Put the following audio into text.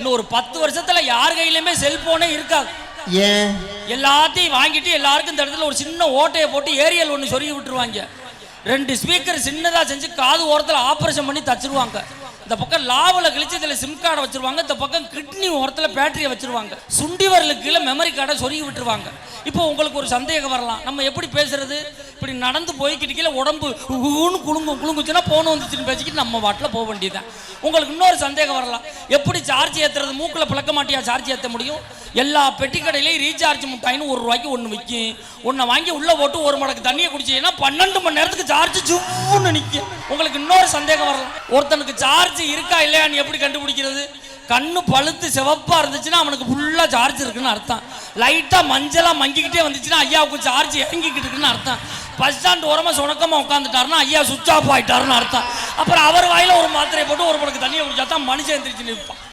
இன்னும் ஒரு 10 வருஷத்துல யார் கையிலுமே செல்போனே இருக்காது. ஏன்? எல்லாத்தையும் வாங்கிட்டு எல்லாருக்கும் இந்த இடத்துல ஒரு சின்ன ஓட்டையை போட்டு ஏரியல் ஒன்று சொருகி விட்டுருவாங்க. 2 ஸ்பீக்கர் சின்னதா செஞ்சு காது ஓரத்தில் ஆப்ரேஷன் பண்ணி தச்சிருவாங்க. இந்த பக்கம் லாவில் கிழிச்சு இதில் சிம் கார்டை வச்சிருவாங்க. இந்த பக்கம் கிட்னி ஓரத்தில் பேட்டரியை வச்சிருவாங்க. சுண்டி வரலுக்கு கீழே மெமரி கார்டை சொருகி விட்டுருவாங்க. இப்போ உங்களுக்கு ஒரு சந்தேகம் வரலாம், நம்ம எப்படி பேசுறது? இப்படி நடந்து போய்கிட்டு கீழே உடம்பு குலுங்குச்சுன்னா போன் வந்துச்சுன்னு பேசிக்கிட்டு நம்ம வாட்டில் போக வேண்டியதுதான். உங்களுக்கு இன்னொரு சந்தேகம் வரலாம், எப்படி சார்ஜ் ஏற்றுறது? மூக்கில் பிளக்க மாட்டியா சார்ஜ் ஏற்ற முடியும்? எல்லா பெட்டி கடையிலையும் ரீசார்ஜ் முட்டாயின்னு ₹1 ஒன்று விற்கும். ஒன்றை வாங்கி உள்ளே போட்டு 1 மடக்கு தண்ணியை குடிச்சீங்கன்னா 12 மணி நேரத்துக்கு சார்ஜ் ஜூன்னு நிற்கும். உங்களுக்கு இன்னொரு சந்தேகம் வரலாம், ஒருத்தனுக்கு சார்ஜ் இருக்கா இல்லையான்னு எப்படி கண்டுபிடிக்கிறது? கண்ணு பழுத்து சிவப்பா இருந்துச்சுன்னா அவனுக்கு ஃபுல்லா சார்ஜ் இருக்குன்னு அர்த்தம். லைட்டா மஞ்சளா மங்கிக்கிட்டே வந்துச்சுன்னா ஐயாவுக்கு சார்ஜ் இறங்கிக்கிட்டு இருக்குன்னு அர்த்தம். பஸ் ஸ்டாண்ட் ஓரமா சுணக்கமா உட்காந்துட்டாருன்னா ஐயா சுவிட்ச் ஆஃப் ஆயிட்டாருன்னு அர்த்தம். அப்புறம் அவர் வாயில ஒரு மாத்திரையை போட்டு 1 மடக்கு தண்ணியை குடிச்சா தான் மனுஷன் எந்திரிச்சு நிற்பான்.